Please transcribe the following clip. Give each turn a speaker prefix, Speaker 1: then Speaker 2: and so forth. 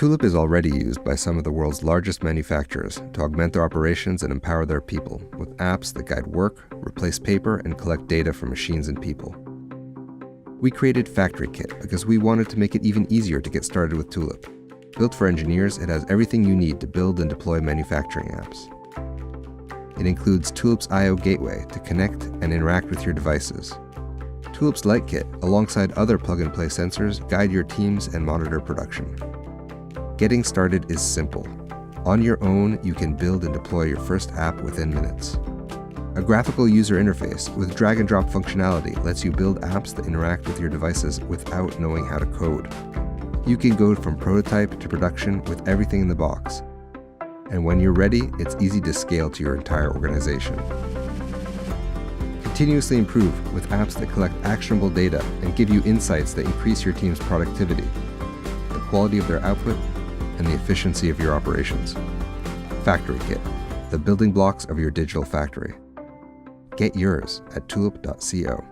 Speaker 1: Tulip is already used by some of the world's largest manufacturers to augment their operations and empower their people with apps that guide work, replace paper, and collect data from machines and people. We created Factory Kit because we wanted to make it even easier to get started with Tulip. Built for engineers, it has everything you need to build and deploy manufacturing apps. It includes Tulip's I/O gateway to connect and interact with your devices. Tulip's Light Kit, alongside other plug-and-play sensors, guide your teams and monitor production. Getting started is simple. On your own, you can build and deploy your first app within minutes. A graphical user interface with drag-and-drop functionality lets you build apps that interact with your devices without knowing how to code. You can go from prototype to production with everything in the box. And when you're ready, it's easy to scale to your entire organization. Continuously improve with apps that collect actionable data and give you insights that increase your team's productivity, the quality of their output, and the efficiency of your operations. Factory Kit, the building blocks of your digital factory. Get yours at tulip.co.